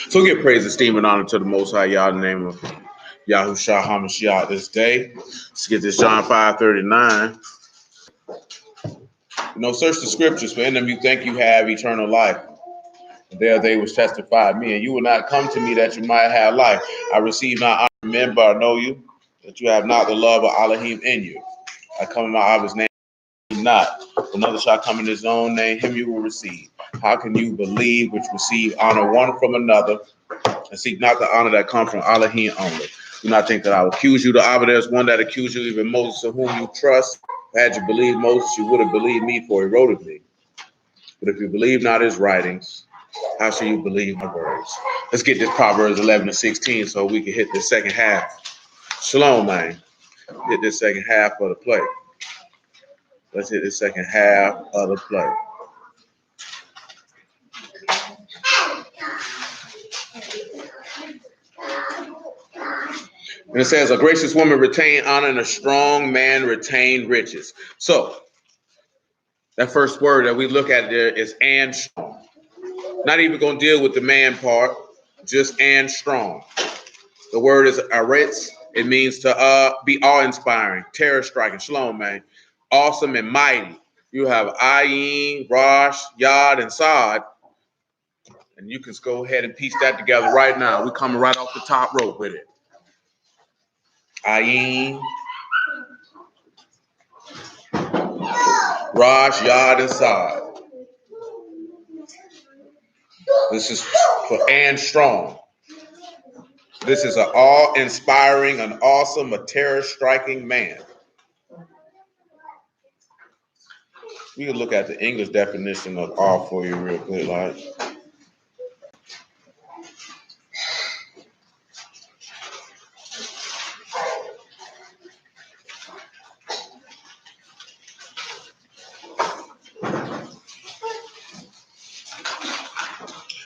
So give praise, esteem, and honor to the Most High Yah in the name of Yahushua HaMashiach this day. Let's get this John 5:39. Search the scriptures, for in them you think you have eternal life. And there they was testified me, and you will not come to me that you might have life. I receive not honor from men, but I know you, that you have not the love of Elohim in you. I come in my Abba's name, not. Another shall come in his own name, him you will receive. How can you believe which receive honor one from another, and seek not the honor that comes from Elohim only? Do not think that I will accuse you. The Abba, there's one that accused you, even Moses, of whom you trust. Had you believed Moses, you would have believed me, for he wrote of me. But if you believe not his writings, how shall you believe my words? Let's get this Proverbs 11:16 so we can hit the second half. Shalom, man. Hit this second half of the play. Let's hit the second half of the play. And it says, a gracious woman retain honor, and a strong man retain riches. So that first word that we look at there is and strong. Not even going to deal with the man part, just and strong. The word is aretz. It means to be awe-inspiring, terror-striking. Shalom, man. Awesome and mighty. You have Ayin, Rosh, Yod, and Sod. And you can go ahead and piece that together right now. We're coming right off the top rope with it. Ayin, Rosh, Yod, and Sod. This is for and strong. This is an awe-inspiring, an awesome, a terror-striking man. We can look at the English definition of awe for you real quick, like.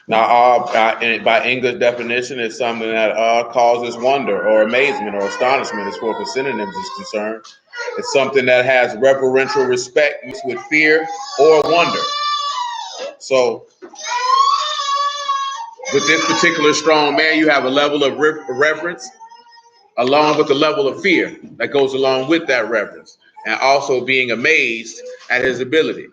Now, by English definition, it's something that causes wonder or amazement or astonishment as far as synonyms is concerned. It's something that has reverential respect mixed with fear or wonder. So, with this particular strong man, you have a level of reverence along with the level of fear that goes along with that reverence, and also being amazed at his ability.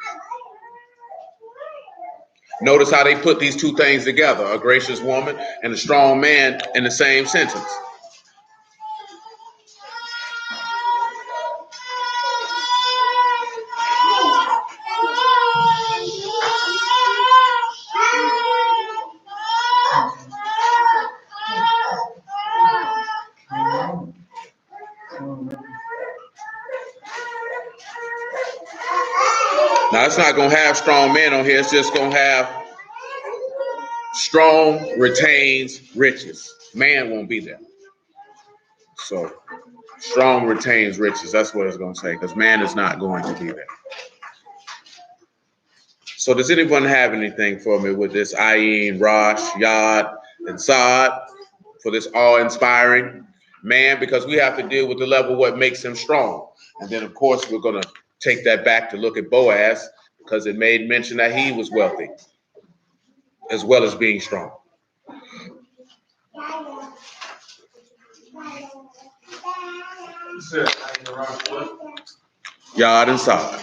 Notice how they put these two things together, a gracious woman and a strong man in the same sentence. Now, it's not going to have strong men on here. It's just going to have strong retains riches. Man won't be there. So strong retains riches. That's what it's going to say, because man is not going to be there. So does anyone have anything for me with this Ayin, Rosh, Yod, and Sod for this awe-inspiring man? Because we have to deal with the level of what makes him strong. And then, of course, we're going to take that back to look at Boaz, because it made mention that he was wealthy as well as being strong. Yod and Sod.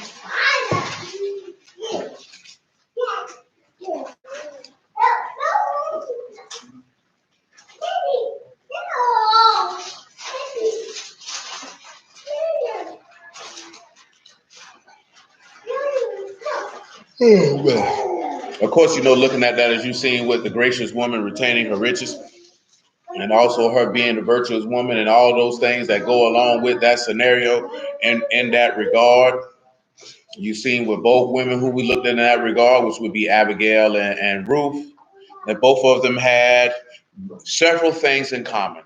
Oh, man. Of course, looking at that, as you've seen with the gracious woman retaining her riches, and also her being a virtuous woman, and all those things that go along with that scenario and in that regard. You've seen with both women who we looked at in that regard, which would be Abigail and Ruth, that both of them had several things in common.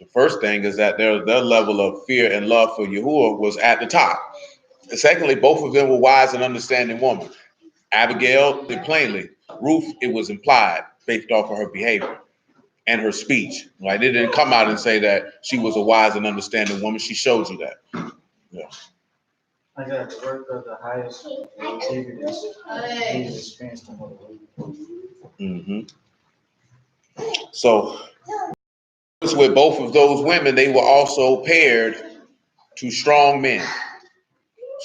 The first thing is that their level of fear and love for Yahuwah was at the top. And secondly, both of them were wise and understanding women. Abigail did plainly. Ruth, it was implied based off of her behavior and her speech. Right? It didn't come out and say that she was a wise and understanding woman. She showed you that. Yeah. I got the work of the highest experience to Mm-hmm. So with both of those women, they were also paired to strong men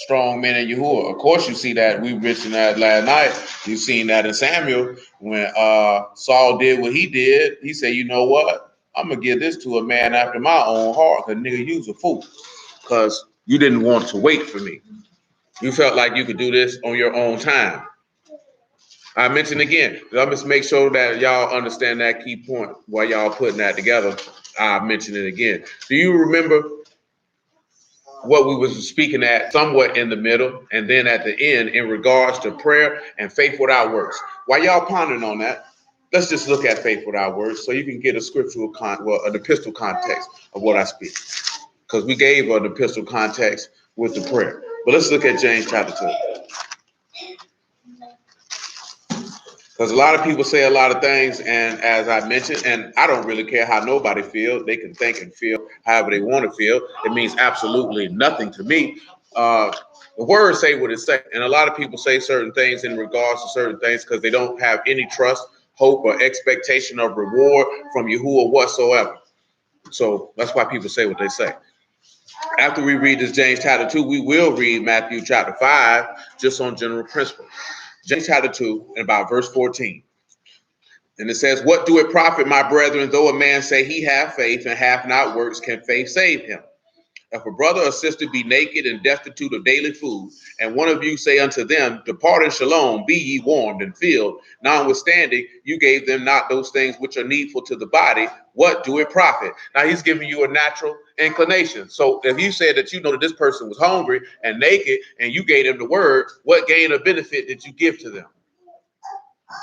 in Yahuwah. Of course, you see that we mentioned that last night. You've seen that in Samuel when Saul did what he did. He said, "You know what? I'm gonna give this to a man after my own heart, cause nigga, you's a fool, cause you didn't want to wait for me. You felt like you could do this on your own time." I mentioned again, let me make sure that y'all understand that key point while y'all putting that together. I mentioned it again. Do you remember what we was speaking at somewhat in the middle and then at the end in regards to prayer and faith without works? While y'all pondering on that, let's just look at faith without works so you can get a scriptural an epistle context of what I speak. Because we gave an epistle context with the prayer. But let's look at James chapter 2. Because a lot of people say a lot of things, and as I mentioned, and I don't really care how nobody feels. They can think and feel however they want to feel. It means absolutely nothing to me. The words say what it says, and a lot of people say certain things in regards to certain things because they don't have any trust, hope, or expectation of reward from Yahuwah whatsoever. So that's why people say what they say. After we read this James chapter 2, we will read Matthew chapter 5, just on general principles. James chapter 2 and about verse 14. And it says, "What do it profit, my brethren, though a man say he have faith and hath not works, can faith save him? If a brother or sister be naked and destitute of daily food, and one of you say unto them, Depart in shalom, be ye warmed and filled, notwithstanding you gave them not those things which are needful to the body, what do it profit?" Now he's giving you a natural inclination. So if you said that you know that this person was hungry and naked and you gave them the word, what gain or benefit did you give to them?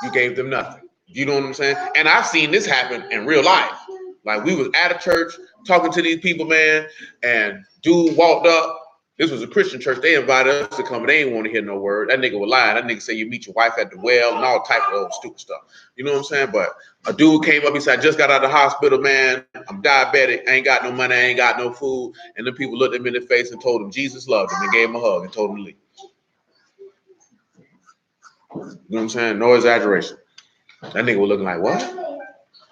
You gave them nothing. You know what I'm saying? And I've seen this happen in real life. Like we was at a church talking to these people, man, and dude walked up. This was a Christian church. They invited us to come, but they didn't want to hear no word. That nigga was lying. That nigga said you meet your wife at the well and all type of old stupid stuff. You know what I'm saying? But a dude came up. He said, "I just got out of the hospital, man. I'm diabetic. I ain't got no money. I ain't got no food." And the people looked him in the face and told him Jesus loved him and gave him a hug and told him to leave. You know what I'm saying? No exaggeration. That nigga was looking like, what?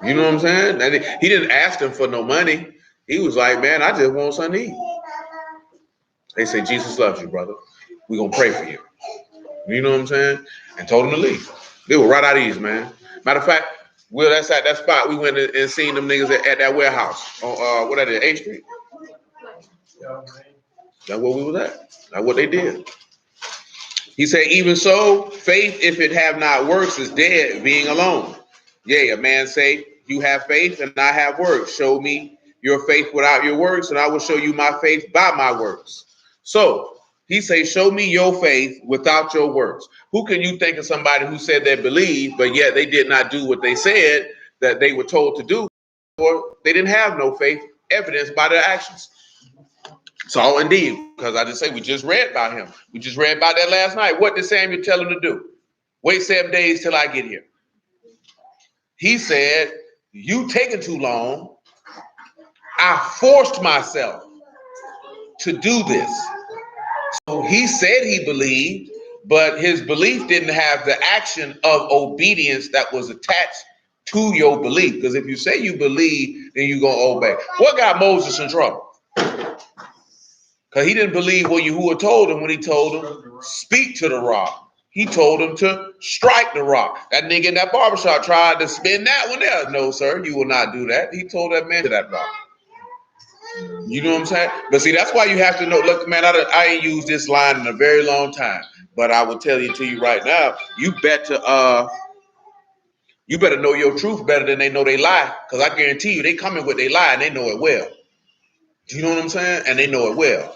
You know what I'm saying? He didn't ask him for no money. He was like, man, I just want something to eat. They say, Jesus loves you, brother. We're going to pray for you. You know what I'm saying? And told him to leave. They were right out of ease, man. Matter of fact, Will, that's at that spot. We went and seen them niggas at that warehouse on, what that is, 8th Street? That's where we was at. That's what they did. He said, even so, faith, if it have not works, is dead, being alone. Yea, a man say, you have faith and I have works. Show me your faith without your works, and I will show you my faith by my works. So he say, show me your faith without your works. Who can you think of somebody who said they believe, but yet they did not do what they said that they were told to do, or they didn't have no faith evidenced by their actions? So indeed, because I just say we just read about him. We just read about that last night. What did Samuel tell him to do? Wait 7 days till I get here. He said, you taking too long. I forced myself to do this. So he said he believed, but his belief didn't have the action of obedience that was attached to your belief. Because if you say you believe, then you're going to obey. What got Moses in trouble? Because he didn't believe what Yahuwah told him when he told him, speak to the rock. He told him to strike the rock. That nigga in that barbershop tried to spin that one there. No, sir, you will not do that. He told that man to that rock. You know what I'm saying? But see, that's why you have to know. Look, man, I ain't used this line in a very long time. But I will tell you to you right now, you better know your truth better than they know they lie. Because I guarantee you, they coming with they lie and they know it well. You know what I'm saying? And they know it well.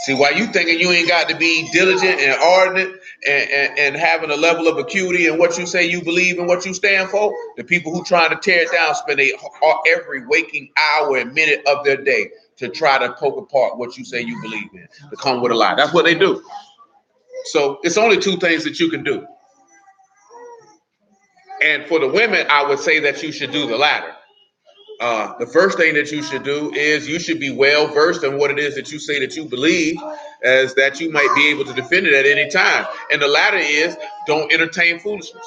See, why you thinking you ain't got to be diligent and ardent and having a level of acuity in what you say you believe and what you stand for, the people who trying to tear it down spend every waking hour and minute of their day to try to poke apart what you say you believe in, to come with a lie. That's what they do. So it's only two things that you can do. And for the women, I would say that you should do the latter. The first thing that you should do is you should be well versed in what it is that you say that you believe, as that you might be able to defend it at any time. And the latter is don't entertain foolishness.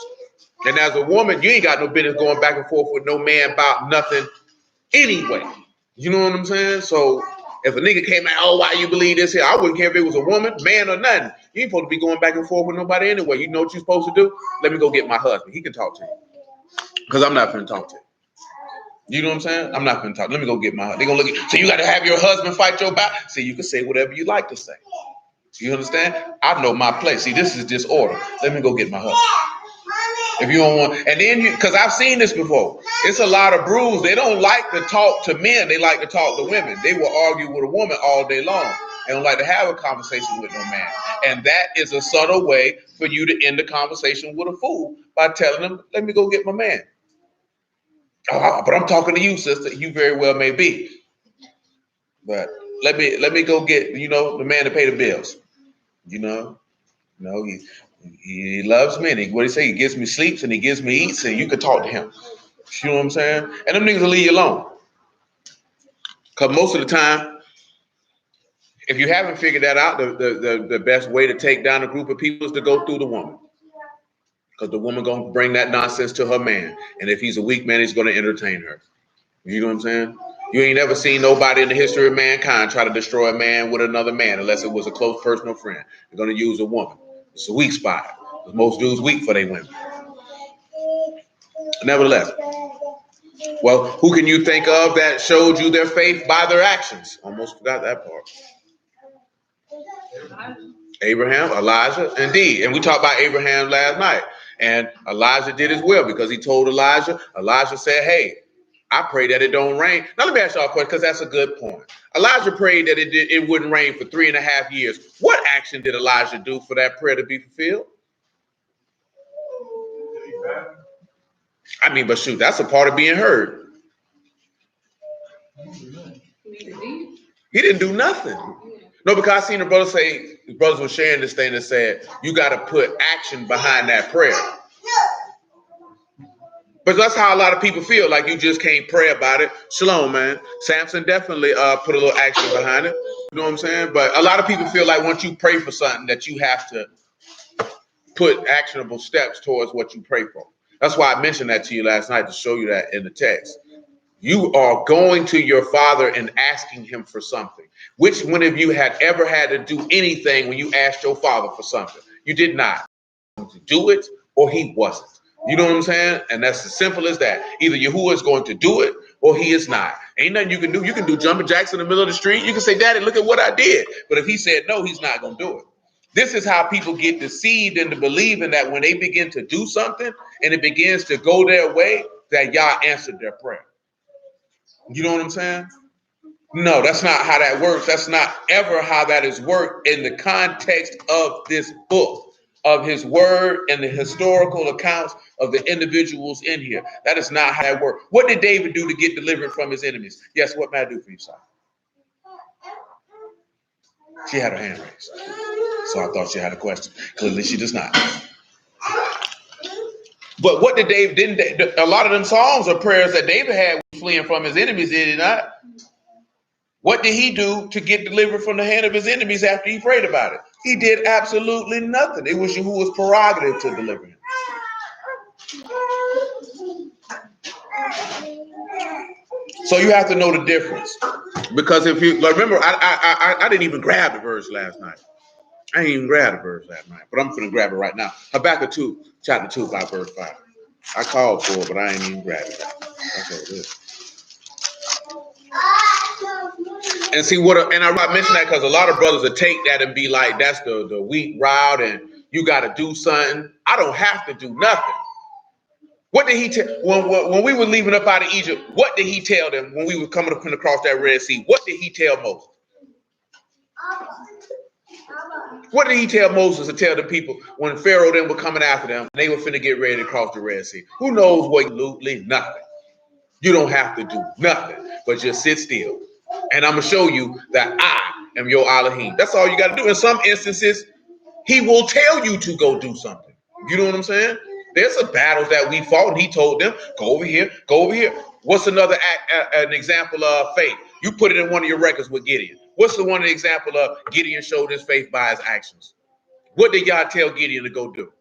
And as a woman, you ain't got no business going back and forth with no man about nothing anyway. You know what I'm saying? So if a nigga came out, oh, why you believe this here? I wouldn't care if it was a woman, man, or nothing. You ain't supposed to be going back and forth with nobody anyway. You know what you're supposed to do? Let me go get my husband. He can talk to you. Because I'm not finna talk to you. You know what I'm saying? I'm not gonna talk. Let me go get my. They're gonna look at. So you got to have your husband fight your battle. See, you can say whatever you like to say. You understand? I know my place. See, this is disorder. Let me go get my husband. If you don't want, and then you, because I've seen this before. It's a lot of brews. They don't like to talk to men. They like to talk to women. They will argue with a woman all day long. They don't like to have a conversation with no man. And that is a subtle way for you to end the conversation with a fool by telling them, "Let me go get my man." Oh, but I'm talking to you, sister. You very well may be. But let me go get, the man to pay the bills. He loves me. And what he say? He gives me sleeps and he gives me eats, and you can talk to him. You know what I'm saying? And them niggas will leave you alone. Because most of the time, if you haven't figured that out, the best way to take down a group of people is to go through the woman. Because the woman gonna bring that nonsense to her man. And if he's a weak man, he's gonna entertain her. You know what I'm saying? You ain't never seen nobody in the history of mankind try to destroy a man with another man unless it was a close personal friend. They're going to use a woman. It's a weak spot. Most dudes weak for their women. Nevertheless, well, who can you think of that showed you their faith by their actions? Almost forgot that part. Abraham, Elijah, indeed. And we talked about Abraham last night. And Elijah did as well because he told Elijah. Elijah said, hey, I pray that it don't rain. Now let me ask y'all a question because that's a good point. Elijah prayed that it wouldn't rain for 3.5 years. What action did Elijah do for that prayer to be fulfilled? I mean, but shoot, that's a part of being heard. He didn't do nothing. No, because I seen the brothers say, the brothers were sharing this thing that said, you got to put action behind that prayer. But that's how a lot of people feel, like you just can't pray about it. Shalom, man. Samson definitely put a little action behind it. You know what I'm saying? But a lot of people feel like once you pray for something that you have to put actionable steps towards what you pray for. That's why I mentioned that to you last night to show you that in the text. You are going to your father and asking him for something. Which one of you had ever had to do anything when you asked your father for something? You did not. To do it or he wasn't. You know what I'm saying? And that's as simple as that. Either Yahuwah is going to do it or he is not. Ain't nothing you can do. You can do jumping jacks in the middle of the street. You can say, Daddy, look at what I did. But if he said no, he's not going to do it. This is how people get deceived into believing that when they begin to do something and it begins to go their way, that Yah answered their prayer. You know what I'm saying? No, that's not how that works. That's not ever how that is worked in the context of this book, of his word and the historical accounts of the individuals in here. That is not how that works. What did David do to get delivered from his enemies? Yes, what may I do for you, son? She had her hand raised. So I thought she had a question. Clearly she does not. But what did David, a lot of them songs are prayers that David had fleeing from his enemies, did he not? What did he do to get delivered from the hand of his enemies after he prayed about it? He did absolutely nothing. It was Yahuwah's prerogative to deliver him. So you have to know the difference. Because if you remember, I didn't even grab the verse last night. I didn't even grab the verse last night, but I'm going to grab it right now. Habakkuk 2, chapter 2, by verse 5. I called for it, but I ain't even grabbed it. That's what it is. And see and I mention that because a lot of brothers will take that and be like, that's the weak route and you got to do something. I don't have to do nothing. What did he tell when we were leaving up out of Egypt? What did he tell them when we were coming up across that Red Sea? What did he tell Moses? What did he tell Moses to tell the people when Pharaoh then were coming after them and they were finna get ready to cross the Red Sea? Who knows what? Absolutely nothing. You don't have to do nothing, but just sit still. And I'm going to show you that I am your Elohim. That's all you got to do. In some instances, he will tell you to go do something. You know what I'm saying? There's some battles that we fought and he told them, go over here, go over here. What's another an example of faith? You put it in one of your records with Gideon. What's the one example of Gideon showed his faith by his actions? What did y'all tell Gideon to go do?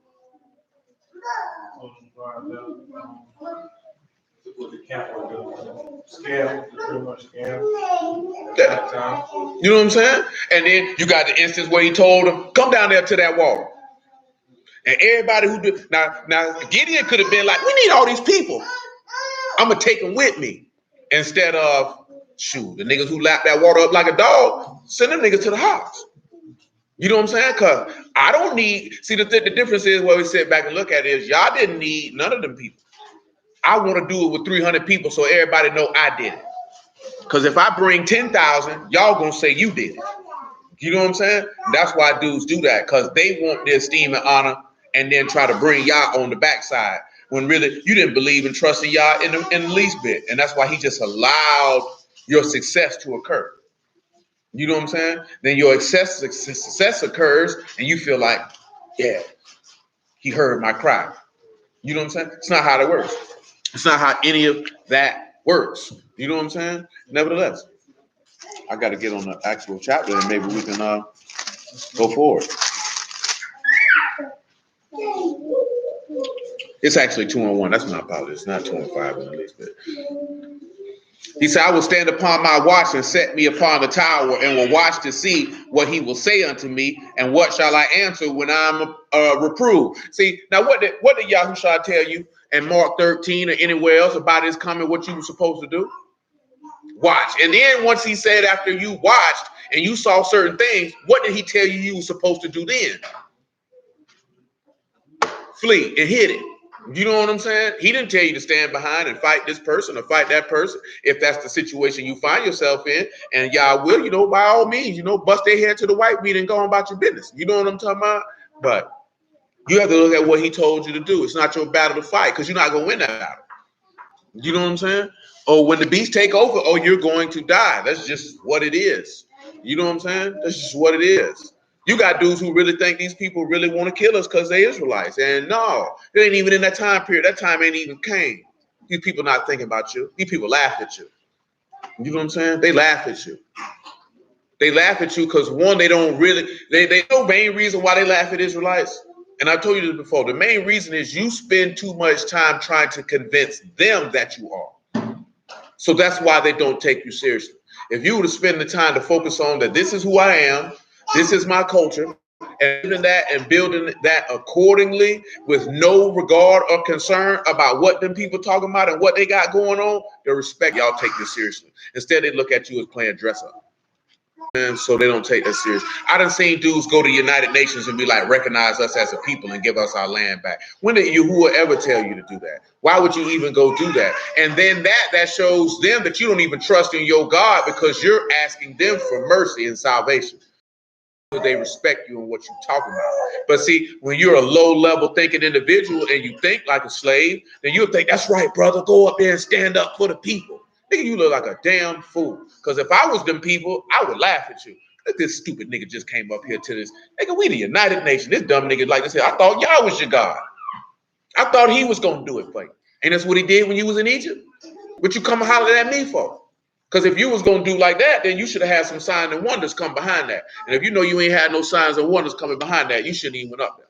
With the camp or the scale, pretty much scale. You know what I'm saying? And then you got the instance where he told him, come down there to that wall. And everybody who did now Gideon could have been like, we need all these people. I'm gonna take them with me. Instead of shoot, the niggas who lap that water up like a dog, send them niggas to the house. You know what I'm saying? Cause I don't need the difference is where we sit back and look at it is y'all didn't need none of them people. I want to do it with 300 people so everybody know I did it. Because if I bring 10,000, y'all gonna say you did it. You know what I'm saying? That's why dudes do that, because they want their esteem and honor and then try to bring y'all on the backside when really you didn't believe and trust in y'all in the least bit. And that's why he just allowed your success to occur. You know what I'm saying? Then your success occurs and you feel like, yeah, he heard my cry. You know what I'm saying? It's not how that works. It's not how any of that works. You know what I'm saying? Nevertheless, I got to get on the actual chapter and maybe we can go forward. It's actually 2:1. That's my apologies. It's not 2:5 in the least bit. He said, I will stand upon my watch and set me upon the tower and will watch to see what he will say unto me and what shall I answer when I'm reproved. See, now what did Yahushua tell you in Mark 13 or anywhere else about his coming, what you were supposed to do? Watch. And then once he said after you watched and you saw certain things, what did he tell you were supposed to do then? Flee and hid it. You know what I'm saying? He didn't tell you to stand behind and fight this person or fight that person if that's the situation you find yourself in. And y'all will, by all means, bust their head to the white meat and go on about your business. You know what I'm talking about? But you have to look at what he told you to do. It's not your battle to fight because you're not going to win that battle. You know what I'm saying? Or when the beast take over, you're going to die. That's just what it is. You know what I'm saying? That's just what it is. You got dudes who really think these people really want to kill us because they're Israelites. And no, it ain't even in that time period. That time ain't even came. These people not thinking about you. These people laugh at you. You know what I'm saying? They laugh at you. They laugh at you because one, they know main reason why they laugh at Israelites. And I told you this before. The main reason is you spend too much time trying to convince them that you are. So that's why they don't take you seriously. If you were to spend the time to focus on that this is who I am, this is my culture, and even that and building that accordingly with no regard or concern about what them people talking about and what they got going on, they respect y'all take this seriously. Instead, they look at you as playing dress up. And so they don't take that serious. I done seen dudes go to United Nations and be like, recognize us as a people and give us our land back. When did who will ever tell you to do that? Why would you even go do that? And then that shows them that you don't even trust in your God because you're asking them for mercy and salvation. They respect you and what you're talking about. But see, when you're a low-level thinking individual and you think like a slave, then you'll think, that's right, brother, go up there and stand up for the people. Nigga, you look like a damn fool. Because if I was them people, I would laugh at you. This stupid nigga just came up here to this. Nigga, we the United Nations. This dumb nigga like this. I thought y'all was your God. I thought he was going to do it for you. And that's what he did when you was in Egypt. What you come hollering at me for? Because if you was going to do like that, then you should have had some signs and wonders come behind that. And if you know you ain't had no signs and wonders coming behind that, you shouldn't even went up there.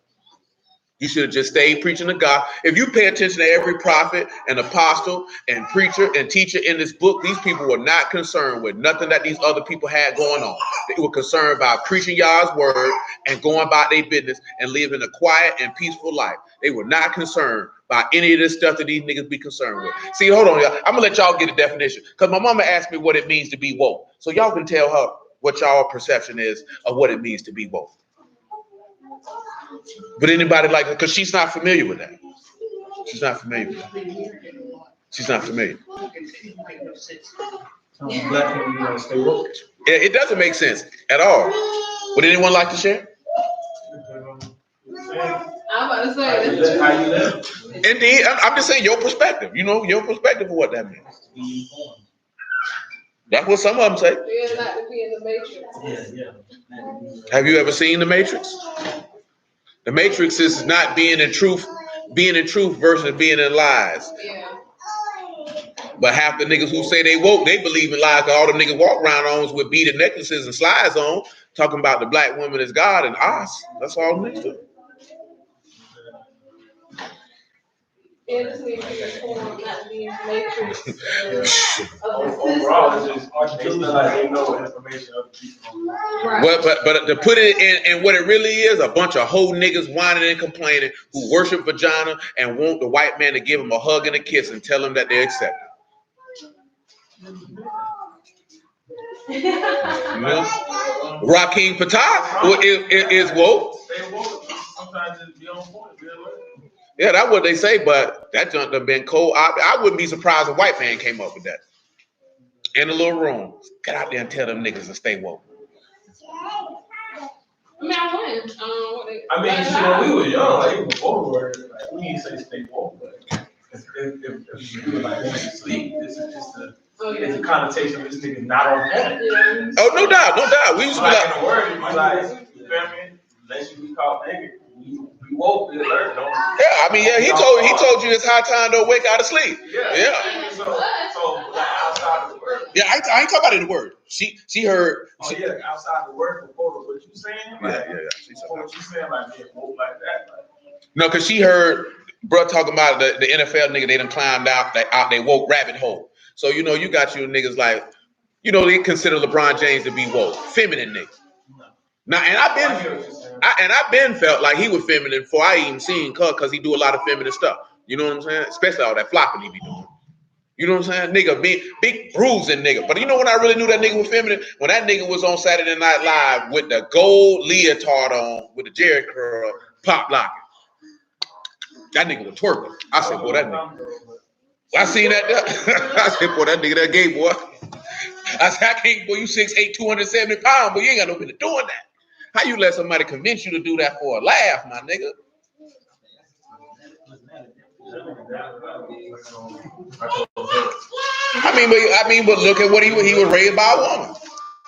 You should have just stayed preaching to God. If you pay attention to every prophet and apostle and preacher and teacher in this book, these people were not concerned with nothing that these other people had going on. They were concerned about preaching Yah's word and going about their business and living a quiet and peaceful life. They were not concerned about any of this stuff that these niggas be concerned with. See, hold on, y'all. I'm going to let y'all get a definition because my mama asked me what it means to be woke. So y'all can tell her what y'all perception is of what it means to be woke. But anybody like it, because she's not familiar with that. She's not familiar with that. She's not familiar. It doesn't make sense at all. Would anyone like to share? I'm about to say how you live. Indeed, I'm just saying your perspective. Your perspective of what that means. That's what some of them say. Yeah, not to be in the Matrix. Yeah. Have you ever seen the Matrix? The Matrix is not being in truth versus being in lies. Yeah. But half the niggas who say they woke, they believe in lies. All the niggas walk around on with beaded necklaces and slides on, talking about the black woman is God and us. That's all niggas do. Yeah, this needs to be informed, not be in the matrix of Overall, the it's just, they feel like they know information other people. Right. But to put it in what it really is, a bunch of hoe niggas whining and complaining who worship vagina and want the white man to give them a hug and a kiss and tell them that they're accepted. You know? Rakeem Patak is woke. They woke. Sometimes it's be on point. Yeah, that's what they say, but that junk done been cold. I wouldn't be surprised if a white man came up with that. In a little room. Get out there and tell them niggas to stay woke. I mean, shit, when we were young, like, even before the word, like, we didn't say stay woke, but if you were like, want to sleep, this is just it's a connotation of this nigga not on point. Oh, no doubt. We used to be like, in the word, you be like, you feel me? Unless you be called nigga, we woke, we alert, don't we? Yeah, I mean, yeah, he told you it's high time to wake out of sleep. Yeah. So like, outside of the word. Yeah, I ain't talking about it in the word. She heard. Outside the word before what you saying? Like, Yeah. What you saying, like, being woke like that? Like, no, because she heard bro talking about the NFL nigga, they done climbed out they woke rabbit hole. So, you know, you got you niggas like, you know, they consider LeBron James to be woke. Feminine nigga. Now, and I've been felt like he was feminine before I even seen because he do a lot of feminine stuff. You know what I'm saying? Especially all that flopping he be doing. You know what I'm saying? Nigga, big bruising nigga. But you know when I really knew that nigga was feminine? When that nigga was on Saturday Night Live with the gold leotard on, with the Jerry curl, pop locking. That nigga was twerking. I said, boy, that nigga. I seen that. I said, boy, that nigga, that gay boy. I said, I can't, boy, you 6'8", 270 pounds, but you ain't got no business doing that. How you let somebody convince you to do that for a laugh, my nigga? I mean, but look at what he was raised by a woman.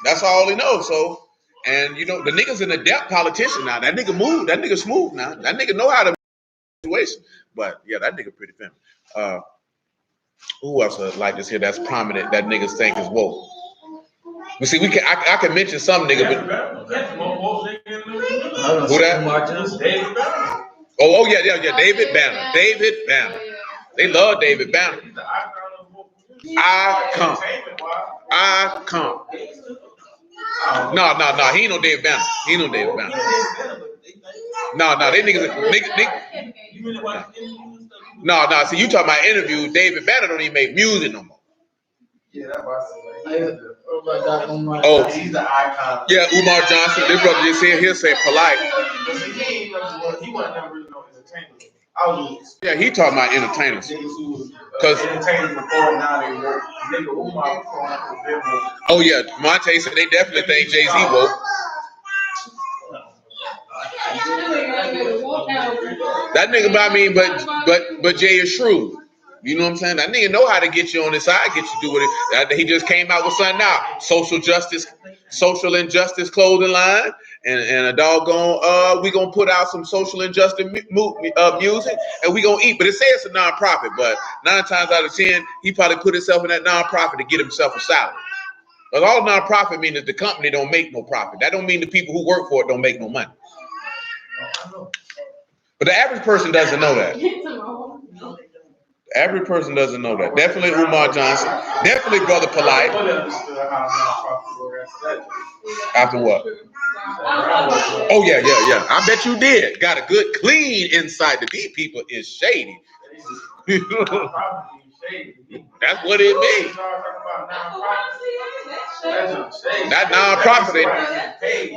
That's all he knows. So, and you know, the nigga's an adept politician now. That nigga move. That nigga smooth now. That nigga know how to situation. But yeah, that nigga pretty feminine. Who else would like to hear that's prominent that niggas think is woke? You see, I can mention some nigga, but who that? Oh yeah, David Banner. They love David Banner. I come. No. He ain't no David Banner. No, they niggas. No. See, you talking about interviews? David Banner don't even make music no more. Yeah, that's what I said. Oh, he's the icon. Yeah, Umar Johnson. This brother just here. He'll say polite. He wasn't never really no entertainer. Yeah, he talking about entertainers. Because entertainers before now they work. Nigga Umar before. Oh yeah, Monte said they definitely think Jay-Z woke. That nigga, I mean, but Jay is shrewd. You know what I'm saying? That nigga know how to get you on his side, get you to do it. He just came out with something now. Social injustice clothing line. And a doggone, we gonna put out some social injustice music and we gonna eat. But it says it's a nonprofit, but 9 times out of 10, he probably put himself in that nonprofit to get himself a salary. But all nonprofit means that the company don't make no profit. That don't mean the people who work for it don't make no money. But the average person doesn't know that. The average person doesn't know that. Definitely Umar Johnson. Definitely Brother Polite. After what? Oh, yeah. I bet you did. Got a good clean insight that these people is shady. That's what it means. That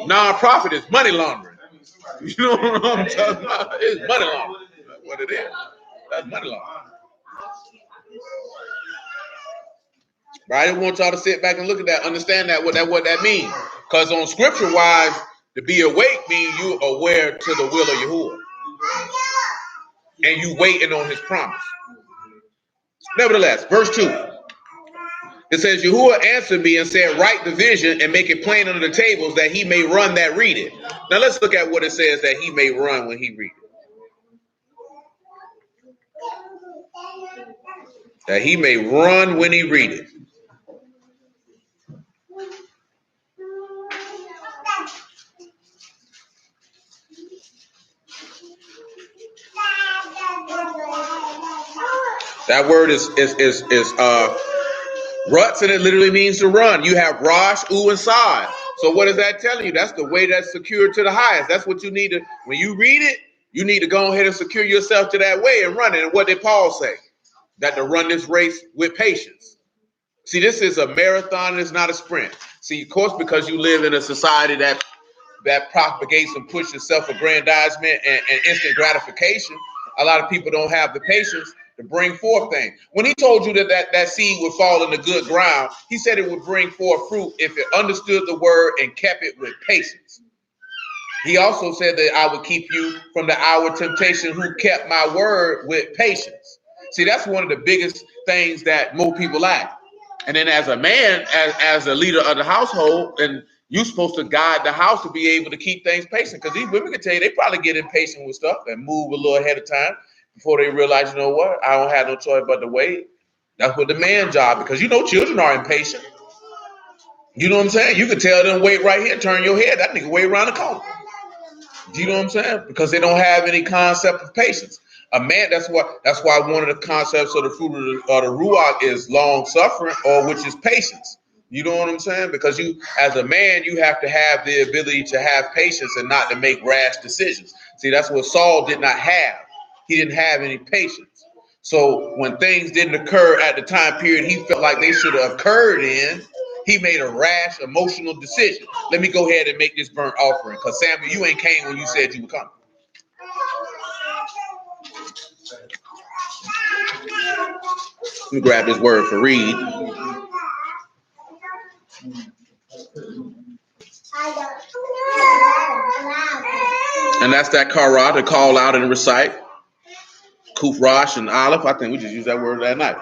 non-profit is money laundering. You know what I'm talking about? It's money laundering. That's what it is. That's money laundering. But I didn't want y'all to sit back and look at that, understand that what that means. Because on scripture wise, to be awake means you aware to the will of Yahuwah. And you waiting on his promise. Nevertheless, verse 2. It says, Yahuwah answered me and said, write the vision and make it plain under the tables that he may run that read it. Now let's look at what it says that he may run when he read it. that he may run when he readeth. That word is ruts, and it literally means to run. You have Rosh, U, and Sod. So what is that telling you? That's the way that's secured to the highest. That's what you need to, when you read it, you need to go ahead and secure yourself to that way and run it. And what did Paul say? That to run this race with patience. See, this is a marathon, it's not a sprint. See, of course, because you live in a society that propagates and pushes self-aggrandizement and instant gratification, a lot of people don't have the patience to bring forth things. When he told you that seed would fall in the good ground, he said it would bring forth fruit if it understood the word and kept it with patience. He also said that I would keep you from the hour of temptation who kept my word with patience. See, that's one of the biggest things that most people lack. And then as a man, as a leader of the household, and you're supposed to guide the house to be able to keep things patient. Because these women can tell you, they probably get impatient with stuff and move a little ahead of time before they realize, you know what, I don't have no choice but to wait. That's what the man's job, because you know children are impatient. You know what I'm saying? You can tell them, wait right here, turn your head. That nigga wait around the corner. Do you know what I'm saying? Because they don't have any concept of patience. A man, that's why one of the concepts of the fruit of the ruach is long suffering, or which is patience. You know what I'm saying? Because you, as a man, you have to have the ability to have patience and not to make rash decisions. See, that's what Saul did not have. He didn't have any patience. So when things didn't occur at the time period he felt like they should have occurred in, he made a rash, emotional decision. Let me go ahead and make this burnt offering. Because Samuel, you ain't came when you said you would come. Let me grab this word for read. And that's that kara, to call out and recite. Kuf, Rosh, and Aleph. I think we just used that word that night.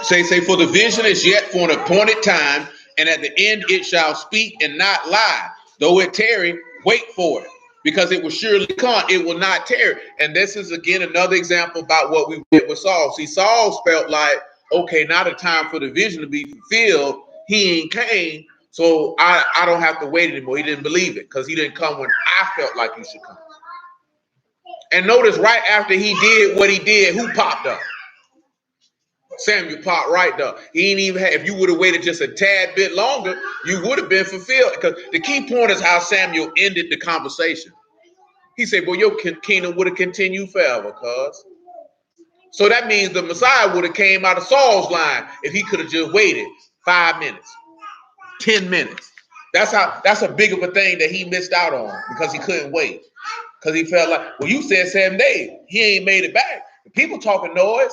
Say, for the vision is yet for an appointed time, and at the end it shall speak and not lie. Though it tarry, wait for it, because it will surely come. It will not tarry. And this is, again, another example about what we did with Saul. See, Saul felt like, okay, now the time for the vision to be fulfilled. He ain't came, so I don't have to wait anymore. He didn't believe it, because he didn't come when I felt like he should come. And notice right after he did what he did, who popped up? Samuel popped right up. He ain't even had, if you would have waited just a tad bit longer, you would have been fulfilled. Because the key point is how Samuel ended the conversation. He said, well, your kingdom would have continued forever, cuz. So that means the Messiah would have came out of Saul's line if he could have just waited 5 minutes, 10 minutes. That's a big of a thing that he missed out on, because he couldn't wait. Because he felt like, well, you said 7 days. He ain't made it back. The people talking noise.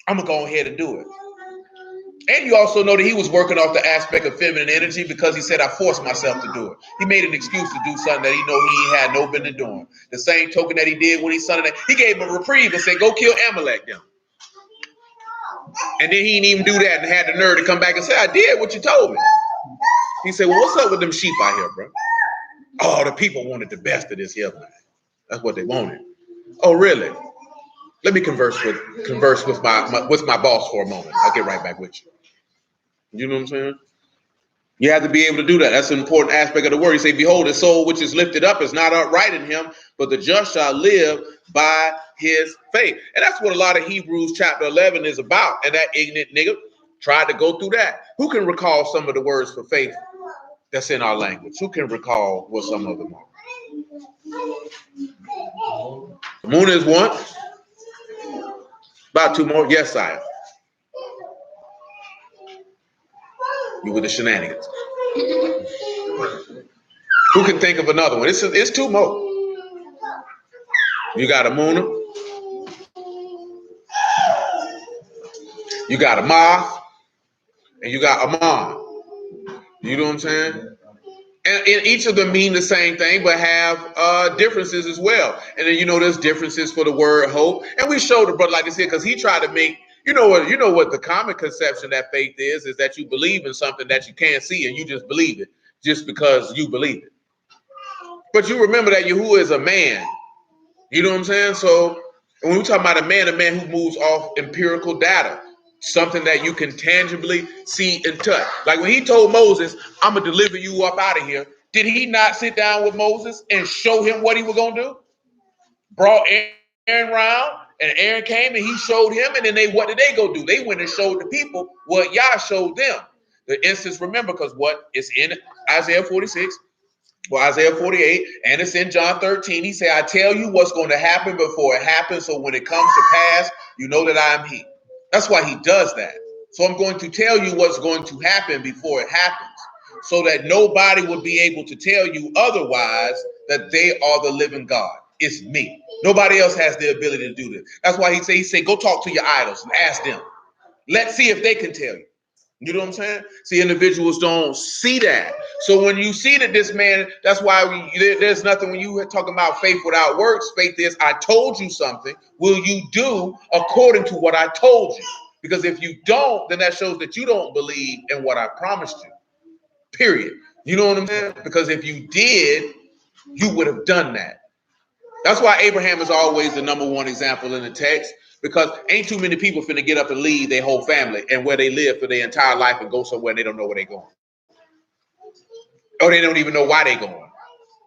I'm going to go ahead and do it. And you also know that he was working off the aspect of feminine energy, because he said, I forced myself to do it. He made an excuse to do something that he know he ain't had no business doing. The same token that he did when he son of that. He gave him a reprieve and said, go kill Amalek then. And then he didn't even do that and had the nerve to come back and say, I did what you told me. He said, well, what's up with them sheep out here, bro? Oh, the people wanted the best of this here. That's what they wanted. Oh, really? Let me converse with my boss for a moment. I'll get right back with you. You know what I'm saying? You have to be able to do that. That's an important aspect of the word. You say, behold, his soul which is lifted up is not upright in him, but the just shall live by his faith. And that's what a lot of Hebrews chapter 11 is about. And that ignorant nigga tried to go through that. Who can recall some of the words for faith that's in our language? Who can recall what some of them are? The moon is one. About 2 more. Yes, I am. You with the shenanigans. Who can think of another one? It's 2 more. You got a Muna. You got a Ma. And you got Amon. You know what I'm saying? And each of them mean the same thing, but have differences as well. And then, there's differences for the word hope. And we showed the brother, like I said, because he tried to make, you know what the common conception that faith is that you believe in something that you can't see, and you just believe it just because you believe it. But you remember that Yahuwah is a man. You know what I'm saying? So when we talk about a man who moves off empirical data, Something that you can tangibly see and touch. Like when he told Moses, I'm going to deliver you up out of here. Did he not sit down with Moses and show him what he was going to do? Brought Aaron around, and Aaron came and he showed him, and then what did they go do? They went and showed the people what Yah showed them. The instance, remember, because what is in Isaiah 46, well, Isaiah 48, and it's in John 13. He said, I tell you what's going to happen before it happens, so when it comes to pass, you know that I am he. That's why he does that. So I'm going to tell you what's going to happen before it happens, so that nobody will be able to tell you otherwise that they are the living God. It's me. Nobody else has the ability to do this. That's why he said, go talk to your idols and ask them. Let's see if they can tell you. You know what I'm saying? See, individuals don't see that. So when you see that this man, that's why there's nothing when you talk about faith without works. Faith is, I told you something. Will you do according to what I told you? Because if you don't, then that shows that you don't believe in what I promised you. Period. You know what I'm saying? Because if you did, you would have done that. That's why Abraham is always the number one example in the text, because ain't too many people finna get up and leave their whole family and where they live for their entire life and go somewhere and they don't know where they're going. Or they don't even know why they're going.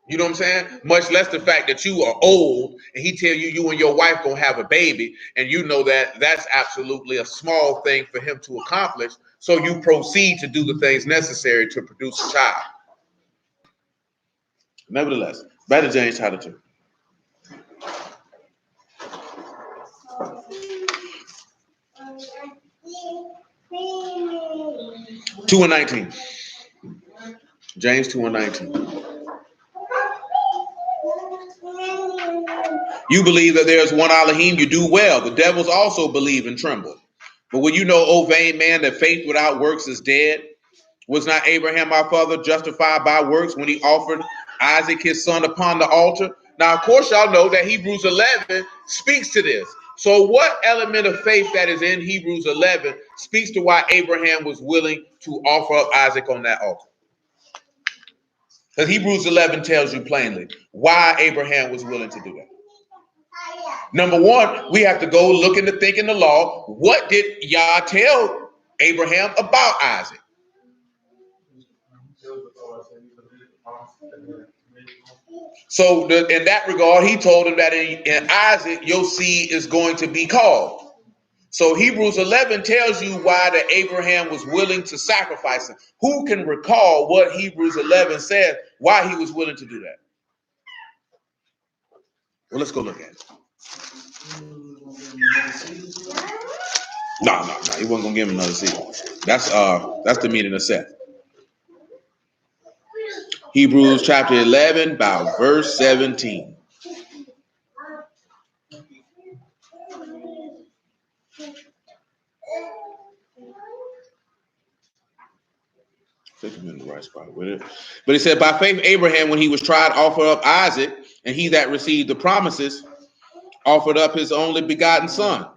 You know what I'm saying? Much less the fact that you are old and he tell you and your wife gonna have a baby, and you know that that's absolutely a small thing for him to accomplish. So you proceed to do the things necessary to produce a child. Nevertheless, back to James chapter 2. 2:19. James 2:19. You believe that there is one Elohim, you do well. The devils also believe and tremble. But when you know, O vain man, that faith without works is dead, was not Abraham our father justified by works when he offered Isaac his son upon the altar? Now, of course, y'all know that Hebrews 11 speaks to this. So what element of faith that is in Hebrews 11 speaks to why Abraham was willing to offer up Isaac on that altar? Because Hebrews 11 tells you plainly why Abraham was willing to do that. Number one, we have to go look into thinking the law. What did Yah tell Abraham about Isaac? So in that regard, he told him that in Isaac, your seed is going to be called. So Hebrews 11 tells you why that Abraham was willing to sacrifice him. Who can recall what Hebrews 11 said, why he was willing to do that? Well, let's go look at it. No. He wasn't gonna give him another seed. That's the meaning of Seth. Hebrews chapter 11, about verse 17. I think I'm in the right spot with it. But it said, by faith, Abraham, when he was tried, offered up Isaac, and he that received the promises offered up his only begotten son,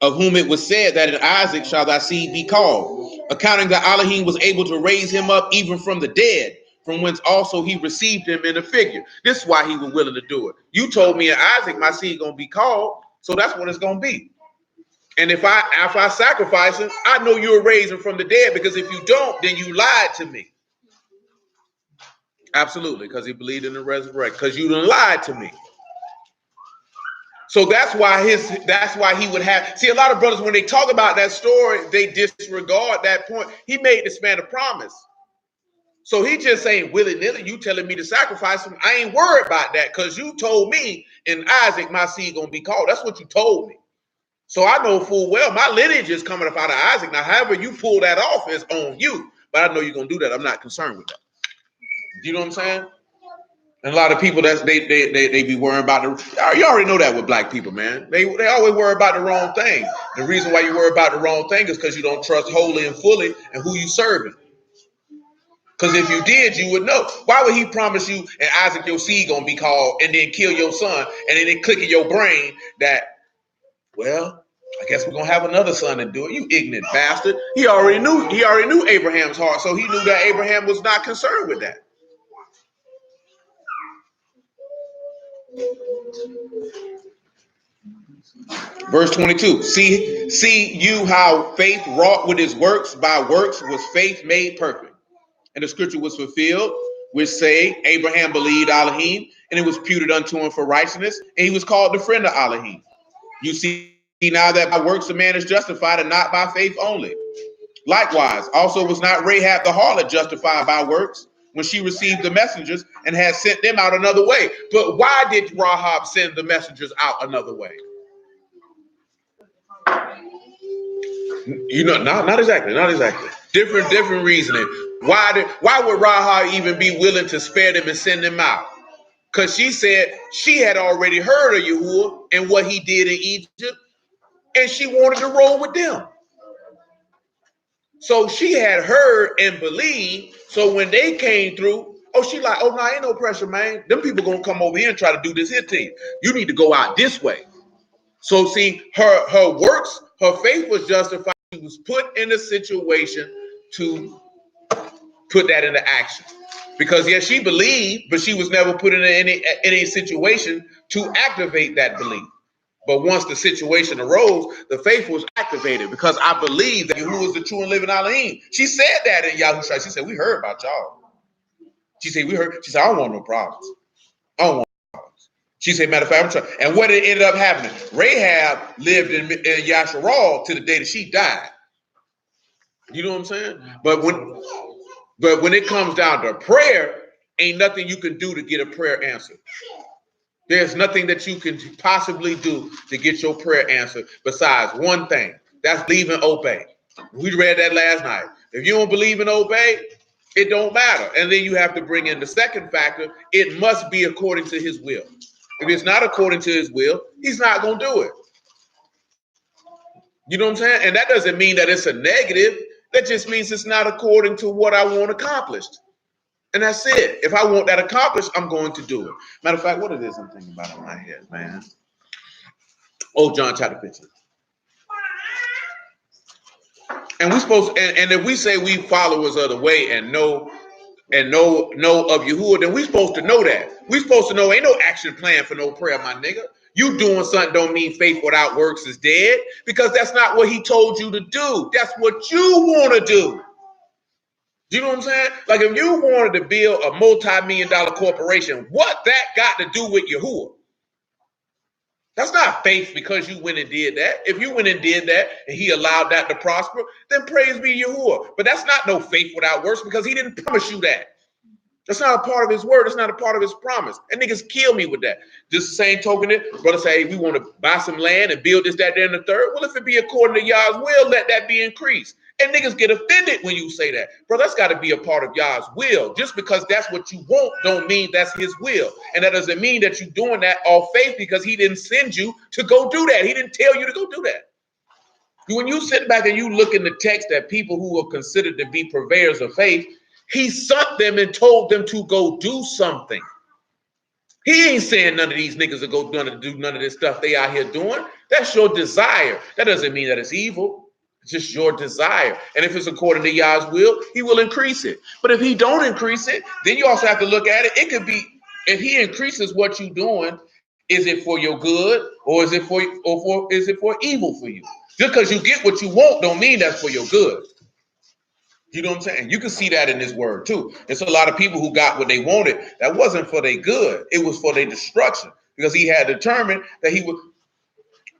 of whom it was said that in Isaac shall thy seed be called, accounting that Elohim was able to raise him up even from the dead, from whence also he received him in a figure. This is why he was willing to do it. You told me in Isaac my seed gonna be called, so that's what it's gonna be. And if I sacrifice him, I know you'll raise him from the dead, because if you don't, then you lied to me. Absolutely, because he believed in the resurrection, because you done lied to me. So that's why he would have. See, a lot of brothers, when they talk about that story, they disregard that point. He made this man a promise. So he just ain't willy-nilly, you telling me to sacrifice him. I ain't worried about that, because you told me in Isaac my seed gonna be called. That's what you told me. So I know full well my lineage is coming up out of Isaac. Now, however you pull that off is on you. But I know you're gonna do that. I'm not concerned with that. You know what I'm saying? And a lot of people they be worrying about you already know that with black people, man. They always worry about the wrong thing. The reason why you worry about the wrong thing is because you don't trust wholly and fully and who you serving. Because if you did, you would know. Why would he promise you and Isaac your seed gonna be called and then kill your son, and then it click in your brain that, well, I guess we're gonna have another son and do it. You ignorant bastard. He already knew Abraham's heart, so he knew that Abraham was not concerned with that. Verse 22. See you how faith wrought with his works. By works was faith made perfect. And the scripture was fulfilled, which say Abraham believed Elohim, and it was puted unto him for righteousness, and he was called the friend of Elohim. You see now that by works a man is justified, and not by faith only. Likewise, also was not Rahab the harlot justified by works when she received the messengers and had sent them out another way? But why did Rahab send the messengers out another way? You know, not exactly. Different reasoning. Why would Rahab even be willing to spare them and send them out? Because she said she had already heard of Yahuwah and what he did in Egypt, and she wanted to roll with them. So she had heard and believed. So when they came through, she like, oh no, ain't no pressure, man. Them people gonna come over here and try to do this here to you. You need to go out this way. So see, her works, her faith was justified. She was put in a situation to put that into action. Because yes, she believed, but she was never put in any situation to activate that belief. But once the situation arose, the faith was activated because I believe that who is the true and living Elohim. She said that in Yahushua. She said, we heard about y'all. She said, we heard. She said, I don't want no problems. I don't want no problems. She said, matter of fact, I'm trying. And what ended up happening? Rahab lived in Yasharal to the day that she died. You know what I'm saying? But when it comes down to prayer, ain't nothing you can do to get a prayer answered. There's nothing that you can possibly do to get your prayer answered besides one thing. That's believe and obey. We read that last night. If you don't believe and obey, it don't matter. And then you have to bring in the second factor. It must be according to his will. If it's not according to his will, he's not going to do it. You know what I'm saying? And that doesn't mean that it's a negative. That just means it's not according to what I want accomplished. And that's it. If I want that accomplished, I'm going to do it. Matter of fact, what it is I'm thinking about in my head, man. Oh, John chapter 15. And we supposed and if we say we followers of the way and know of Yahuwah, then we supposed to know that. We supposed to know ain't no action plan for no prayer, my nigga. You doing something don't mean faith without works is dead, because that's not what he told you to do. That's what you want to do. You know what I'm saying? Like if you wanted to build a multi-million-dollar corporation, what that got to do with Yahuwah? That's not faith because you went and did that. If you went and did that and he allowed that to prosper, then praise be Yahuwah. But that's not no faith without works because he didn't promise you that. That's not a part of his word. That's not a part of his promise. And niggas kill me with that. Just the same token, brother say, hey, we want to buy some land and build this, that, and the third. Well, if it be according to Yah's will, let that be increased. And niggas get offended when you say that. Bro, that's got to be a part of Yah's will. Just because that's what you want don't mean that's his will. And that doesn't mean that you're doing that off faith because he didn't send you to go do that. He didn't tell you to go do that. When you sit back and you look in the text at people who are considered to be purveyors of faith, he sent them and told them to go do something. He ain't saying none of these niggas are going to do none of this stuff they out here doing. That's your desire. That doesn't mean that it's evil. It's just your desire. And if it's according to Yah's will, he will increase it. But if he don't increase it, then you also have to look at it. It could be, if he increases what you're doing, is it for your good or is it for evil for you? Just because you get what you want don't mean that's for your good. You know what I'm saying? You can see that in his word too. There's a lot of people who got what they wanted. That wasn't for their good. It was for their destruction because he had determined that he would.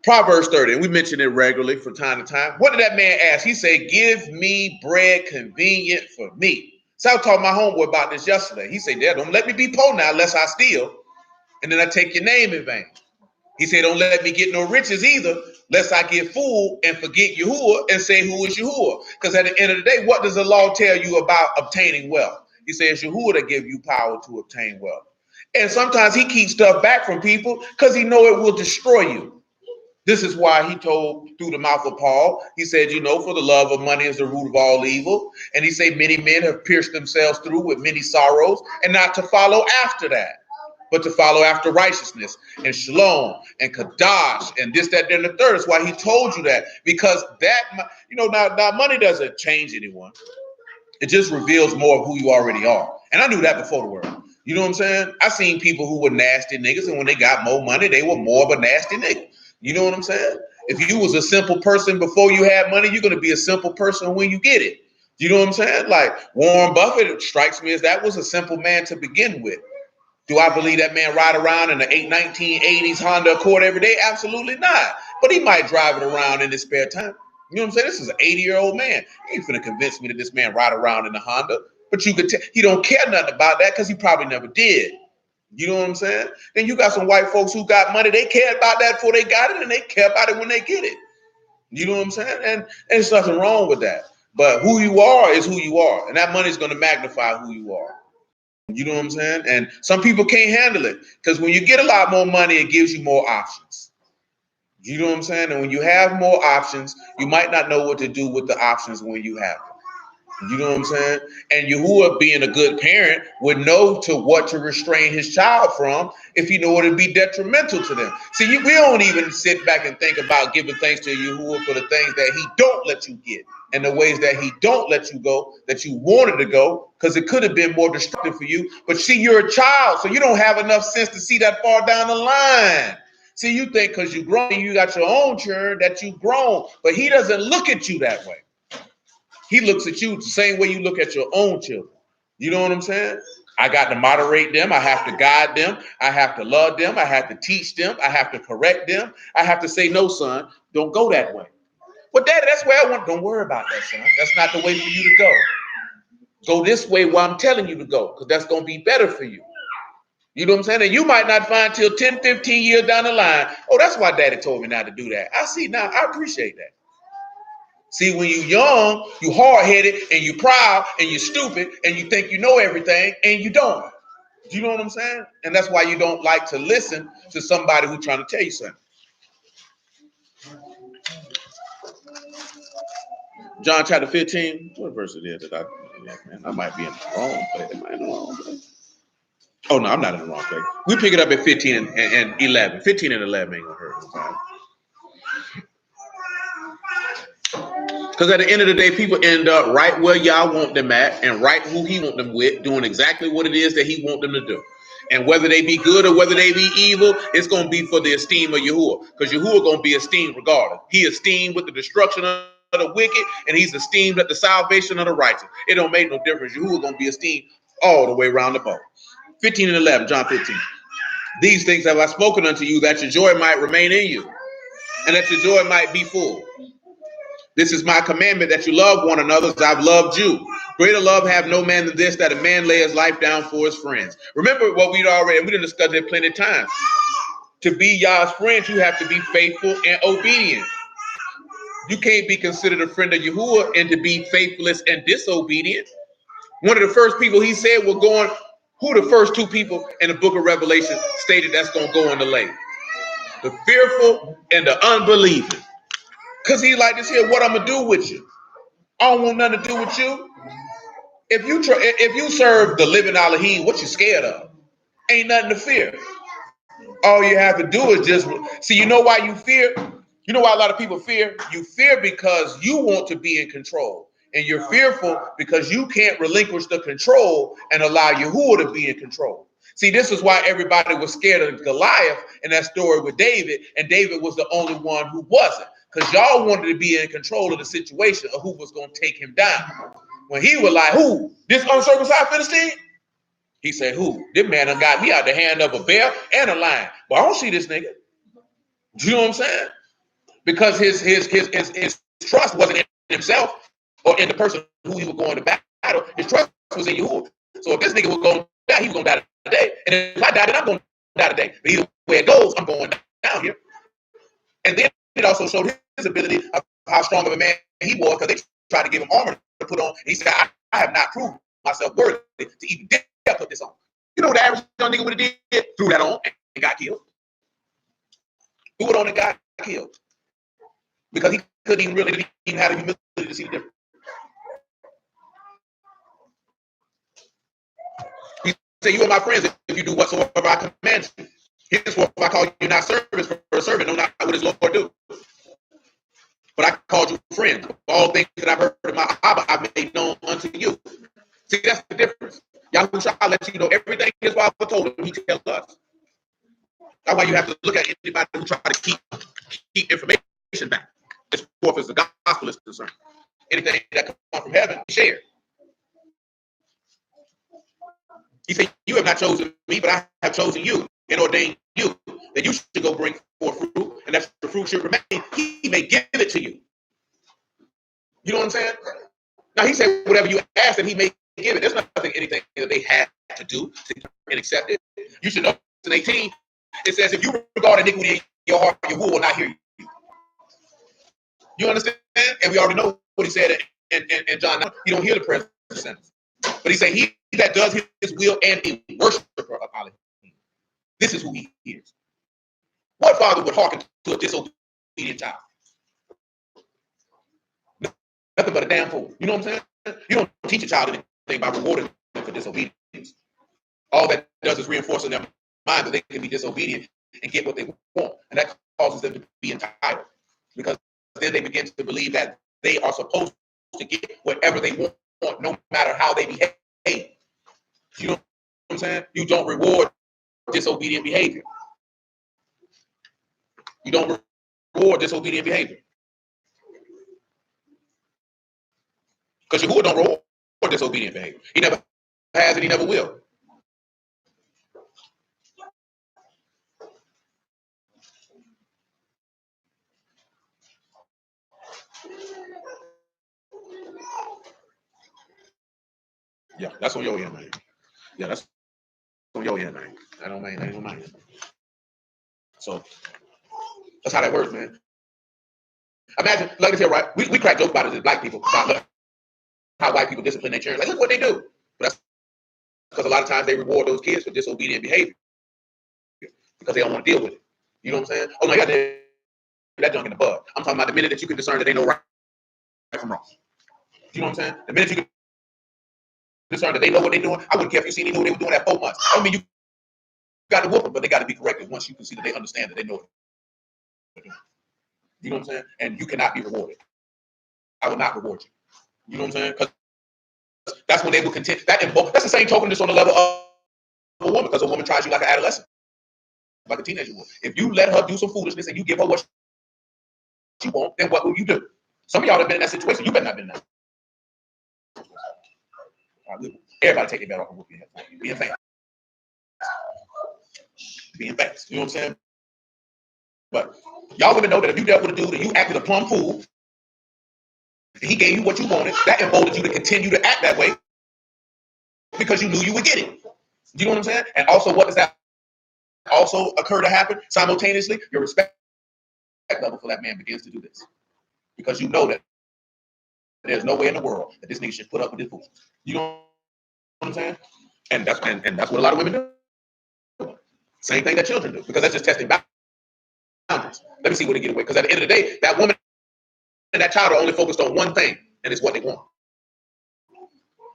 Proverbs 30, and we mention it regularly from time to time. What did that man ask? He said, give me bread convenient for me. So I was talking to my homeboy about this yesterday. He said, Dad, don't let me be poor now unless I steal. And then I take your name in vain. He said, don't let me get no riches either, lest I get fooled and forget Yahuwah and say, who is Yahuwah? Because at the end of the day, what does the law tell you about obtaining wealth? He says, Yahuwah to give you power to obtain wealth. And sometimes he keeps stuff back from people because he know it will destroy you. This is why he told through the mouth of Paul, he said, for the love of money is the root of all evil. And he said, many men have pierced themselves through with many sorrows, and not to follow after that, but to follow after righteousness and shalom and kadash and this, that, and the third. That's why he told you that, because that, now money doesn't change anyone. It just reveals more of who you already are. And I knew that before the world. You know what I'm saying? I seen people who were nasty niggas, and when they got more money, they were more of a nasty nigga. You know what I'm saying? If you was a simple person before you had money, you're going to be a simple person when you get it. You know what I'm saying? Like Warren Buffett strikes me as that was a simple man to begin with. Do I believe that man ride around in the 1980s Honda Accord every day? Absolutely not. But he might drive it around in his spare time. You know what I'm saying? This is an 80-year-old man. You ain't finna convince me that this man ride around in the Honda. But you could tell he don't care nothing about that because he probably never did. You know what I'm saying? Then you got some white folks who got money. They care about that before they got it, and they care about it when they get it. You know what I'm saying? And there's nothing wrong with that. But who you are is who you are. And that money's going to magnify who you are. You know what I'm saying? And some people can't handle it because when you get a lot more money, it gives you more options. You know what I'm saying? And when you have more options, you might not know what to do with the options when you have them. You know what I'm saying? And Yahuwah, being a good parent, would know to what to restrain his child from if he know it would be detrimental to them. See, we don't even sit back and think about giving thanks to Yahuwah for the things that he don't let you get and the ways that he don't let you go that you wanted to go because it could have been more destructive for you. But see, you're a child, so you don't have enough sense to see that far down the line. See, you think because you're grown, you got your own children that you've grown, but he doesn't look at you that way. He looks at you the same way you look at your own children. You know what I'm saying? I got to moderate them. I have to guide them. I have to love them. I have to teach them. I have to correct them. I have to say, no, son, don't go that way. But Daddy, that's where I want. Don't worry about that, son. That's not the way for you to go. Go this way where I'm telling you to go, because that's going to be better for you. You know what I'm saying? And you might not find till 10, 15 years down the line, oh, that's why Daddy told me not to do that. I see now. I appreciate that. See, when you're young, you hard-headed and you proud and you're stupid and you think you know everything and you don't. Do you know what I'm saying? And that's why you don't like to listen to somebody who's trying to tell you something. John chapter 15. What verse it is that I might be in the wrong place. Am I in the wrong place? Oh, no, I'm not in the wrong place. We pick it up at 15 and 11. 15 and 11 ain't going to hurt nobody. Because at the end of the day, people end up right where y'all want them at and right who he want them with, doing exactly what it is that he want them to do. And whether they be good or whether they be evil, it's going to be for the esteem of Yahuwah. Because Yahuwah going to be esteemed regardless. He esteemed with the destruction of the wicked, and he's esteemed at the salvation of the righteous. It don't make no difference. Yahuwah going to be esteemed all the way around the boat. 15 and 11, John 15. These things have I spoken unto you, that your joy might remain in you, and that your joy might be full. This is my commandment, that you love one another as I've loved you. Greater love have no man than this, that a man lay his life down for his friends. Remember what we didn't discuss it plenty of times. To be Yah's friend, you have to be faithful and obedient. You can't be considered a friend of Yahuwah and to be faithless and disobedient. One of the first people he said were going, who the first two people in the book of Revelation stated that's going to go in the lake? The fearful and the unbelieving. Because he like this here, what I'm going to do with you? I don't want nothing to do with you. If you serve the living Elohim, what you scared of? Ain't nothing to fear. All you have to do is just see. You know why you fear? You know why a lot of people fear? You fear because you want to be in control, and you're fearful because you can't relinquish the control and allow Yahuwah to be in control. See, this is why everybody was scared of Goliath in that story with David, and David was the only one who wasn't, because y'all wanted to be in control of the situation of who was going to take him down. When he was like, who? This uncircumcised Philistine? He said, who? This man done got me out the hand of a bear and a lion. But I don't see this nigga. Do you know what I'm saying? Because his trust wasn't in himself or in the person who he was going to battle. His trust was in Yahuwah. So if this nigga was going to die, he was going to die today. And if I die, then I'm going to die today. But either way it goes, I'm going down here. And then it also showed his ability of how strong of a man he was, because they tried to give him armor to put on. And he said, I have not proved myself worthy to even dare put this on. You know what the average young nigga would have did? Threw that on and got killed. Threw it on and got killed. Because he couldn't even really even have the humility to see the difference. He said, you are my friends if you do whatsoever I command you. Henceforth I call you not servants for a servant, no, not what his Lord do. But I called you friends. All things that I've heard of my Abba, I've made known unto you. See, that's the difference. Yahushua lets you know everything his father told him, he tells us. That's why you have to look at anybody who try to keep keep information back as far as the gospel is concerned. Anything that comes from heaven, share. He said, you have not chosen me, but I have chosen you and ordained you that you should go bring forth fruit, and that the fruit should remain. He may give it to you. You know what I'm saying? Now, he said, whatever you ask, that he may give it. There's nothing, anything that they had to do to and accept it. You should know in 18, it says, if you regard iniquity in your heart, your will not hear you. You understand? And we already know what he said in John 9. You don't hear the presence of sinners. But he said, he that does his will and a worshiper of Elohim. This is who he is. What father would hearken to a disobedient child? Nothing but a damn fool. You know what I'm saying? You don't teach a child anything by rewarding them for disobedience. All that does is reinforce in their mind that they can be disobedient and get what they want. And that causes them to be entitled. Because then they begin to believe that they are supposed to get whatever they want, no matter how they behave. You know what I'm saying? You don't reward disobedient behavior. You don't reward disobedient behavior. Because Yahuwah don't reward disobedient behavior. He never has and he never will. Yeah, that's on your end, man. Yeah, that's on your end, man. I don't mind. So that's how that works, man. Imagine, like I said, right? We crack jokes about it as black people, about how white people discipline their children. Like, look what they do. But that's because a lot of times they reward those kids for disobedient behavior because they don't want to deal with it. You know what I'm saying? Oh no, you got to that junk in the bud. I'm talking about the minute that you can discern that they know right from wrong. You know what I'm saying? The minute you can discern that they know what they're doing, I wouldn't care if you seen them what they were doing at 4 months. I mean, you got to whoop them, but they got to be corrected once you can see that they understand that they know what they're doing. You know what I'm saying? And you cannot be rewarded. I will not reward you. You know what I'm saying? Because that's when they will continue. That's the same tokenness on the level of a woman, because a woman tries you like an adolescent, like a teenager would. If you let her do some foolishness and you give her what she wants, then what will you do? Some of y'all have been in that situation. You better not been in that. Everybody take their belt off and whoop your head. Being fast. Being fast. You know what I'm saying? But y'all women know that if you dealt with a dude and you acted a plumb fool, and he gave you what you wanted, that emboldened you to continue to act that way because you knew you would get it. You know what I'm saying? And also, what does that also occur to happen simultaneously? Your respect level for that man begins to do this. Because you know that there's no way in the world that this nigga should put up with this bullshit. You know what I'm saying? And that's what a lot of women do. Same thing that children do, because that's just testing boundaries. Let me see what they get away. Because at the end of the day, that woman and that child are only focused on one thing, and it's what they want.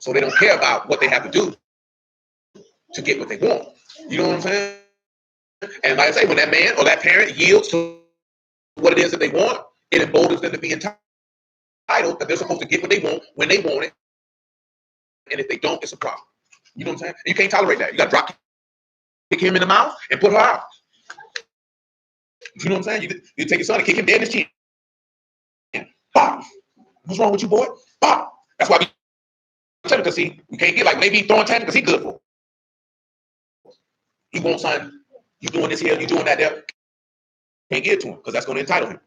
So they don't care about what they have to do to get what they want. You know what I'm saying? And like I say, when that man or that parent yields to what it is that they want, it emboldens them to be entitled, that they're supposed to get what they want when they want it. And if they don't, it's a problem. You know what I'm saying? And you can't tolerate that. You got to drop kick him in the mouth and put her out. You know what I'm saying? You take your son and kick him dead in his chin. Bop. What's wrong with you, boy? Bop. That's why we tell him, because we can't get like maybe throwing tantrums because he's good for it. He wants son, you doing this here, you doing that there. Can't get to him because that's going to entitle him.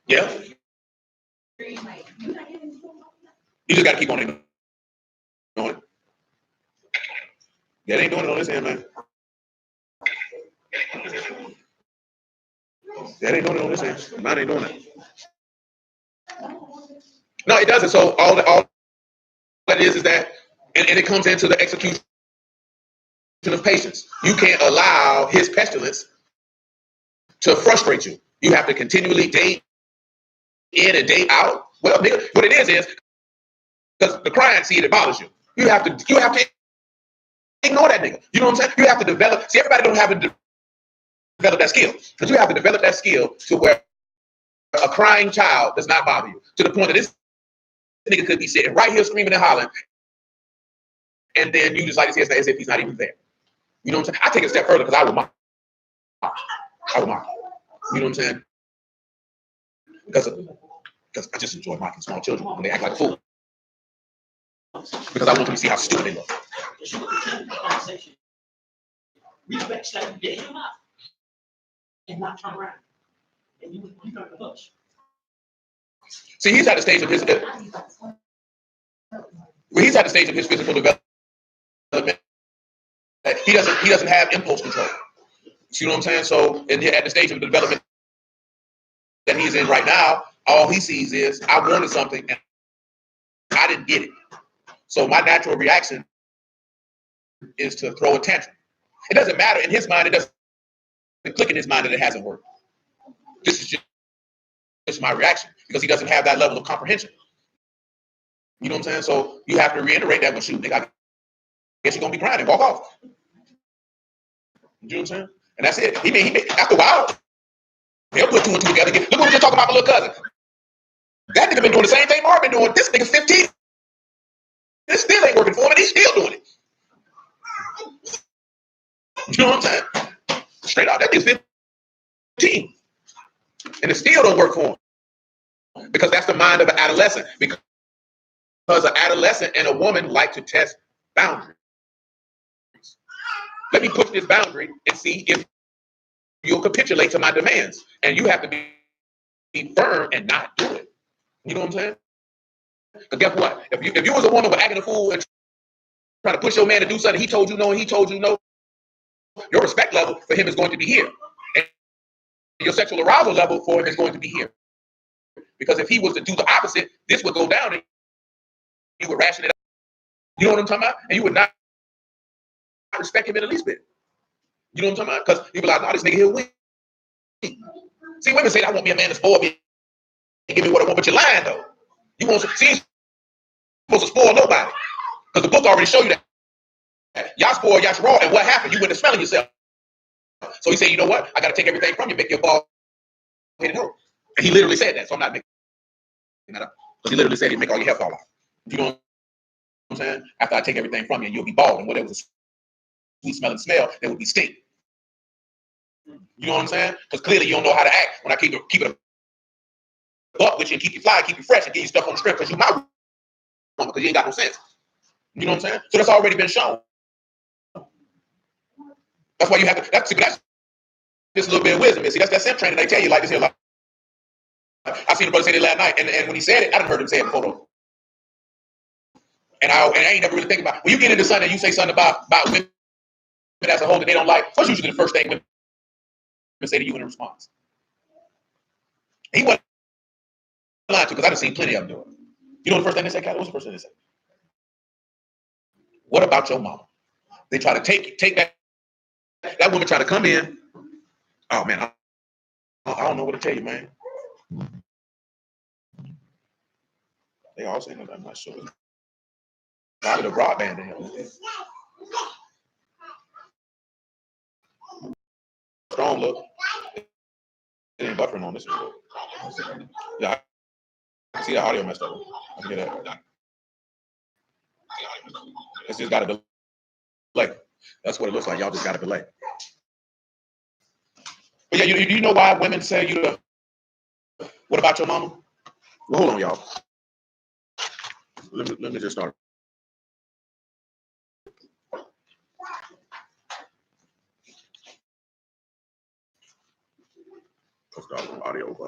Yeah. You just got to keep on doing it. Yeah, they ain't doing it on this end, man. Yeah, they ain't doing it on this end. Mine ain't doing it. No, it doesn't. So all that is that, and it comes into the execution of patience. You can't allow his pestilence to frustrate you. You have to continually day in and day out. Well, nigga, what it is because the crying seed, it bothers you. You have to ignore that nigga. You know what I'm saying? You have to develop. See, everybody don't have to develop that skill, but you have to develop that skill to where a crying child does not bother you, to the point that this nigga could be sitting right here screaming and hollering, and then you just like to say as if he's not even there. You know what I'm saying? I take it a step further because I would mock. I would mock. You know what I'm saying? Because I just enjoy mocking small children when they act like a fool. Because I want them to see how stupid they look. Respect that you gave him up and not turn around. And you learn the hush. See, he's at the stage of his physical development. He doesn't have impulse control. You know what I'm saying? So at the stage of development that he's in right now, all he sees is I wanted something and I didn't get it. So my natural reaction is to throw a tantrum. It doesn't matter in his mind. It doesn't click in his mind that it hasn't worked. This is just my reaction because he doesn't have that level of comprehension. You know what I'm saying? So you have to reiterate that, but shoot, nigga, I guess you're gonna be crying and walk off. You know what I'm saying? And that's it. He may after a while, they'll put two and two together. Look what we just talking about my little cousin. That nigga been doing the same thing Mark been doing. This nigga's 15. This still ain't working for him, and he's still doing it. You know what I'm saying? Straight out, that nigga's 15. And it still don't work for him. Because that's the mind of an adolescent. Because an adolescent and a woman like to test boundaries. Let me push this boundary and see if you'll capitulate to my demands. And you have to be firm and not do it. You know what I'm saying? Because guess what? If you was a woman with acting a fool and trying to push your man to do something, he told you no and he told you no, your respect level for him is going to be here. And your sexual arousal level for him is going to be here. Because if he was to do the opposite, this would go down and you would ration it out. You know what I'm talking about? And you would not respect him in the least bit. You know what I'm talking about? Because you be like, no, this nigga here weak. See, women say, I want me a man to spoil me and give me what I want, but you're lying though. You want to see, you're supposed to spoil nobody. Because the book already showed you that. Y'all spoil, y'all raw, and what happened? You went to smelling yourself. So he said, you know what? I got to take everything from you, make your ball headed home. And he literally said that, so I'm not making that up. Because he literally said he'd make all your hair fall off. You know what I'm saying? After I take everything from you, you'll be bald, and whatever was a sweet smelling smell, there would be stink. You know what I'm saying? Because clearly you don't know how to act when I keep it a buck with you and keep you fly, keep you fresh, and get you stuff on the strip because you my woman, because you ain't got no sense. You know what I'm saying? So that's already been shown. That's why you have to. That's just a little bit of wisdom. See, that's that simp training they tell you like this here. Like, I seen the brother say it last night, and when he said it, I didn't heard him say it before though. And I ain't never really think about it. When you get into something and you say something about women as a whole that they don't like, what's usually the first thing women say to you in response? He wasn't lying to because I've seen plenty of them do it. You know the first thing they say, Callie? What's the first thing they say? What about your mama? They try to take that woman try to come in. Oh man, I don't know what to tell you, man. They all say that. I'm not sure. Probably the broadband in here. Strong look. It ain't buffering on this one. Yeah, I can see the audio messed up. I can get that. It's just got a delay. That's what it looks like. Y'all just got a delay. But yeah, you know why women say what about your mama? Well, hold on, y'all. Let me just start. Let's start with audio.